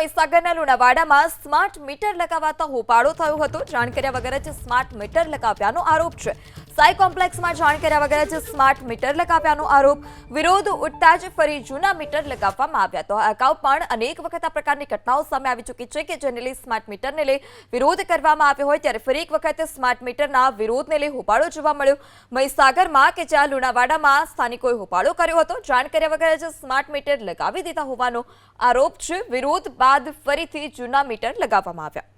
મહીસાગરના લુણાવાડામાં smart meter લગાવતા હોબાળો થયો હતો। જાણ કર્યા વગર જ સ્માર્ટ મીટર લગાવ્યાનો આરોપ છે। સાઈ કોમ્પ્લેક્સમાં જાણ કર્યા વગર જ સ્માર્ટ મીટર લગાવ્યાનો આરોપ। વિરોધ ઉઠતા જ ફરી જૂના મીટર લગાવવામાં આવ્યા। તો અગાઉ પણ અનેક વખત આ પ્રકારની ઘટનાઓ સામે આવી ચૂકી છે કે જેને લઈ સ્માર્ટ મીટરને લઈ વિરોધ કરવામાં આવ્યો હોય ત્યારે ફરી એક વખત સ્માર્ટ મીટરના વિરોધને લઈ હોબાળો જોવા મળ્યો મહીસાગરમાં કે જ્યાં લુણાવાડામાં સ્થાનિકોએ હોબાળો કર્યો હતો। જાણ કર્યા વગર જ સ્માર્ટ મીટર લગાવી દીધા હોવાનો આરોપ છે। વિરોધ બાદ ફરીથી જૂના મીટર લગાવવામાં આવ્યા।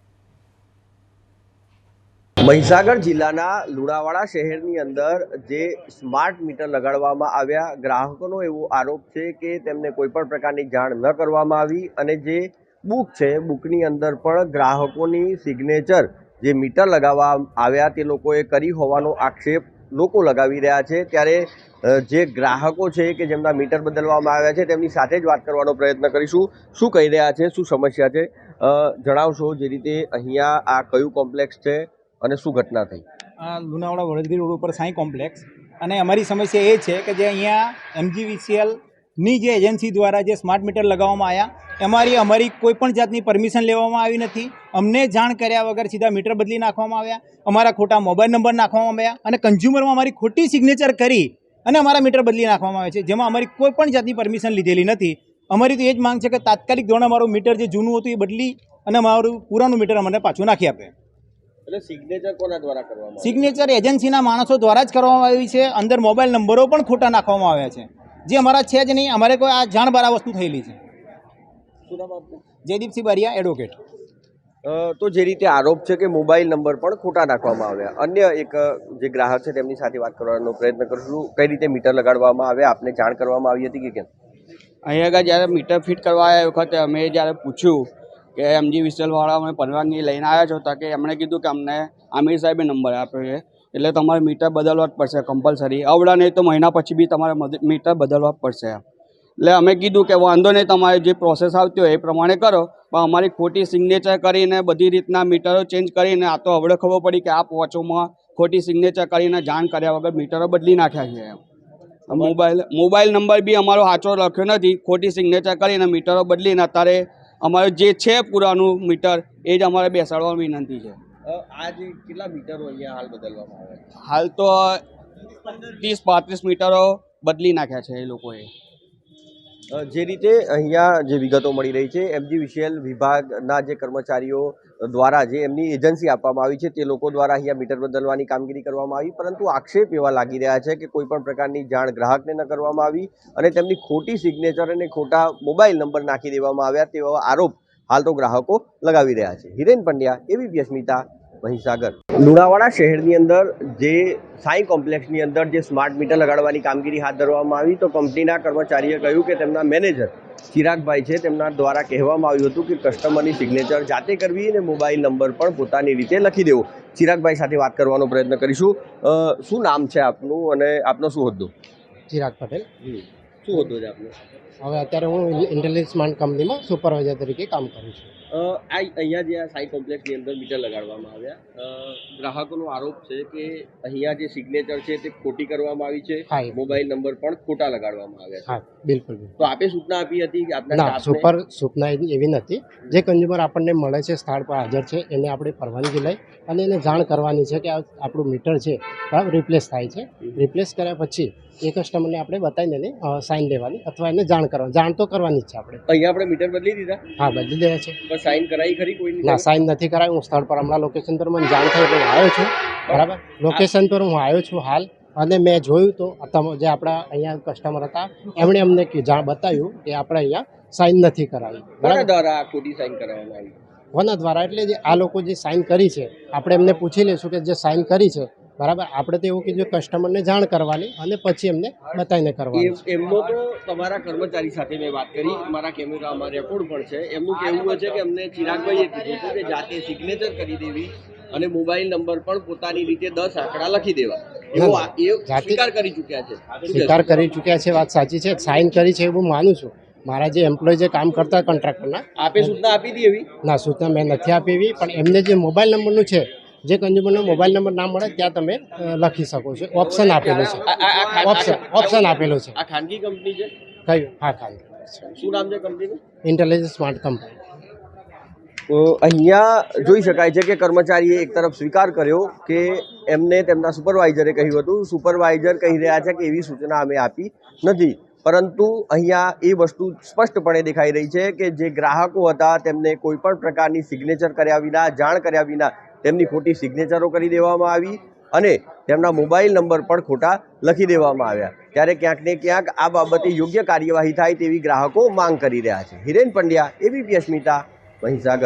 મહીસાગર જિલ્લાના લુણાવાડા શહેરની અંદર જે સ્માર્ટ મીટર લગાડવામાં આવ્યા, ગ્રાહકોનો એવો આરોપ છે કે તેમને કોઈ પણ પ્રકારની જાણ ન કરવામાં આવી અને જે બુક છે બુકની અંદર પણ ગ્રાહકોની સિગ્નેચર જે મીટર લગાવવા આવ્યા તે લોકોએ કરી હોવાનો આક્ષેપ લોકો લગાવી રહ્યા છે। ત્યારે જે ગ્રાહકો છે કે જેમના મીટર બદલવામાં આવ્યા છે તેમની સાથે જ વાત કરવાનો પ્રયત્ન કરીશું। શું કહી રહ્યા છે, શું સમસ્યા છે, જણાવશો। જે રીતે અહીંયા આ કયું કોમ્પ્લેક્સ છે અને શું ઘટના થઈ? લુણાવાડા વડોદરી રોડ ઉપર સાઈ કોમ્પ્લેક્સ અને અમારી સમસ્યા એ છે કે જે અહીંયા MGVCLની જે એજન્સી દ્વારા જે સ્માર્ટ મીટર લગાવવામાં આવ્યા અમારી કોઈ પણ જાતની પરમિશન લેવામાં આવી નથી। અમને જાણ કર્યા વગર સીધા મીટર બદલી નાખવામાં આવ્યા, અમારા ખોટા મોબાઈલ નંબર નાખવામાં આવ્યા અને કન્ઝ્યુમરમાં અમારી ખોટી સિગ્નેચર કરી અને અમારા મીટર બદલી નાખવામાં આવે છે, જેમાં અમારી કોઈ પણ જાતની પરમિશન લીધેલી નથી। અમારી તો એ જ માંગ છે કે તાત્કાલિક ધોરણે અમારું મીટર જે જૂનું હતું એ બદલી અને અમારું પુરાનું મીટર અમને પાછું નાખી આપે। એટલે સિગ્નેચર કોના દ્વારા કરવામાં? સિગ્નેચર એજન્સીના માણસો દ્વારા જ કરવામાં આવી છે। અંદર મોબાઈલ નંબરો પણ ખોટા નાખવામાં આવ્યા છે, જે અમારા છે જ નહીં। અમારે કોઈ આ જાણબાર આ વસ્તુ થયેલી છે। શું નામ આપનું? જયદીપસિંહ બારિયા, એડવોકેટ। તો જે રીતે આરોપ છે કે મોબાઈલ નંબર પણ ખોટા નાખવામાં આવ્યા, અન્ય એક જે ગ્રાહક છે તેમની સાથે વાત કરવાનો પ્રયત્ન કરીશું। કઈ રીતે મીટર લગાડવામાં આવ્યા, આપને જાણ કરવામાં આવી હતી કે કેમ? અહીંયા આગળ જ્યારે મીટર ફિટ કરવા આવ્યા વખતે અમે જ્યારે પૂછ્યું કે MGVCL વાળા અમે પરવાનગી લઈને આવ્યા છો, તો કે એમણે કીધું કે અમને આમિર સાહેબે નંબર આપ્યો છે એટલે તમારે મીટર બદલવા જ પડશે કમ્પલસરી। આવડા નહીં તો મહિના પછી બી તમારે મીટર બદલવા જ પડશે। એટલે અમે કીધું કે વાંધો નહીં, તમારે જે પ્રોસેસ આવતી હોય એ પ્રમાણે કરો, પણ અમારી ખોટી સિગ્નેચર કરીને બધી રીતના મીટરો ચેન્જ કરીને આ તો હવે ખબર પડી કે આ પહોંચોમાં ખોટી સિગ્નેચર કરીને જાણ કર્યા વગર મીટરો બદલી નાખ્યા છે। મોબાઈલ નંબર બી અમારો સાચો લખ્યો નથી, ખોટી સિગ્નેચર કરીને મીટરો બદલીને અત્યારે અમારે જે છે પુરાનું મીટર એ જ અમારે બેસાડવાની વિનંતી છે। આ જે કેટલા મીટરો અહીંયા હાલ બદલવામાં આવ્યા? હાલ તો 30-35 મીટરો બદલી નાખ્યા છે એ લોકોએ। જે રીતે અહીંયા જે વિગતો મળી રહી છે, MGVCL વિભાગના જે કર્મચારીઓ દ્વારા જે એમની એજન્સી આપવામાં આવી છે તે લોકો દ્વારા અહીંયા મીટર બદલવાની કામગીરી કરવામાં આવી, પરંતુ આક્ષેપ એવા લાગી રહ્યા છે કે કોઈ પણ પ્રકારની જાણ ગ્રાહકને ન કરવામાં આવી અને તેમની ખોટી સિગ્નેચર અને ખોટા મોબાઈલ નંબર નાખી દેવામાં આવ્યા તેવા આરોપ હાલ તો ગ્રાહકો લગાવી રહ્યા છે। હિરેન પંડ્યા, ABP અસ્મિતા, મહીસાગર। લુણાવાડા શહેરની અંદર જે સાઈ કોમ્પ્લેક્સની અંદર જે સ્માર્ટ મીટર લગાડવાની કામગીરી હાથ ધરવામાં આવી તો કંપનીના કર્મચારીએ કહ્યું કે તેમના મેનેજર ચિરાગભાઈ છે તેમના દ્વારા કહેવામાં આવ્યું હતું કે કસ્ટમરની સિગ્નેચર જાતે કરવી અને મોબાઈલ નંબર પણ પોતાની રીતે લખી દેવો। ચિરાગભાઈ સાથે વાત કરવાનો પ્રયત્ન કરીશું। શું નામ છે આપનું અને આપનો શું હોદ્દો? ચિરાગ પટેલ। શું હોદ્દો છે આપનો? હવે અત્યારે હું ઇન્ટેલિજન્સ સ્માર્ટ કંપનીમાં સુપરવાઇઝર તરીકે કામ કરું છું। અહીંયા જે આ સાઈ કોમ્પ્લેક્સની અંદર મીટર લગાડવામાં આવ્યા, ગ્રાહકોનો આરોપ છે કે અહીંયા જે સિગ્નેચર છે તે ખોટી કરવામાં આવી છે, મોબાઈલ નંબર પણ ખોટા લગાડવામાં આવ્યા છે। હા, બિલકુલ। તો આપે સૂચના આપી હતી કે આપના ના, સૂચના એવી નથી। જે કન્ઝ્યુમર આપણને મળે છે, સ્થળ પર હાજર છે, એને આપણે પરવાનગી લઈ અને એને જાણ કરવાની છે કે આપણું મીટર છે બરાબર રિપ્લેસ થાય છે। રિપ્લેસ કર્યા પછી એ કસ્ટમરને આપણે બતાવીને એની સાઇન લેવાની અથવા એને જાણ કરવાની, જાણ તો કરવાની જ છે આપણે। અહીંયા આપણે મીટર બદલી દીધા? હા, બદલી દેવા છે। પણ સાઇન કરાવી ખરી? કોઈ ના, સાઇન નથી કરાવી। હું સ્થળ પર હમણાં લોકેશન પર મને જાણ થઈ એટલે હું આવ્યો છું, બરાબર। લોકેશન પર હું આવ્યો છું હાલ, અને મેં જોયું તો જે આપણા અહીંયા કસ્ટમર હતા એમણે અમને બતાવ્યું કે આપણે અહીંયા સાઇન નથી કરાવી, બરાબર। દ્વારા ખોટી સાઇન કરાવવામાં આવી? કોના દ્વારા? એટલે જે આ લોકો જે સાઇન કરી છે આપણે એમને પૂછી લઈશું કે જે સાઇન કરી છે બરાબર, આપણે તો એવું કીધું કસ્ટમરને જાણ કરવાની અને પછી એમને બતાવીને કરવાની। એમનો તો તમારા કર્મચારી સાથે મેં વાત કરી, મારા કેમેરામાં રેકોર્ડ પણ છે, એમનું કહેવું છે કે અમને ચિરાગભાઈએ કીધું હતું કે જાતે સિગ્નેચર કરી દેવી અને મોબાઈલ નંબર પણ પોતાની રીતે 10 આંકડા લખી દેવા। સ્વીકાર કરી ચૂક્યા છે? સ્વીકાર કરી ચૂક્યા છે, વાત સાચી છે, સાઇન કરી છે એવું માનું છું। મારા જે એમ્પ્લોય જે કામ કરતા કોન્ટ્રાક્ટરના, આપે સૂચના આપી હતી એવી? ના, સૂચના મેં નથી આપી એવી, પણ એમને જે મોબાઈલ નંબરનું છે, જે કન્ઝ્યુમરનો મોબાઈલ નંબર ના મળે ત્યાં તમે લખી શકો છો, ઓપ્શન આપેલું છે। ઓપ્શન આપેલું છે। આ ખાનગી કંપની છે? કયું? હા, ખાનગી। શું નામ છે કંપનીનું? Intelligence smart company. અહીંયા જોઈ શકાય છે કે કર્મચારીએ એક તરફ સ્વીકાર કર્યો કે એમને તેમના સુપરવાઇઝરે કહ્યું હતું. સુપરવાઇઝર કહી રહ્યા છે કે એવી સૂચના અમે આપી નથી, પરંતુ અહીંયા એ વસ્તુ સ્પષ્ટપણે દેખાઈ રહી છે કે જે ગ્રાહકો હતા તેમને કોઈ પણ પ્રકારની સિગ્નેચર કર્યા વિના, જાણ કર્યા વિના તેમની ખોટી સિગ્નેચરો કરી દેવામાં આવી અને તેમના મોબાઈલ નંબર પણ ખોટા લખી દેવામાં આવ્યા. ત્યારે ક્યાંક ને ક્યાંક આ બાબતે યોગ્ય કાર્યવાહી થાય તેવી ગ્રાહકો માંગ કરી રહ્યા છે. હિરેન પંડ્યા, એબીપી અસ્મિતા, મહીસાગર.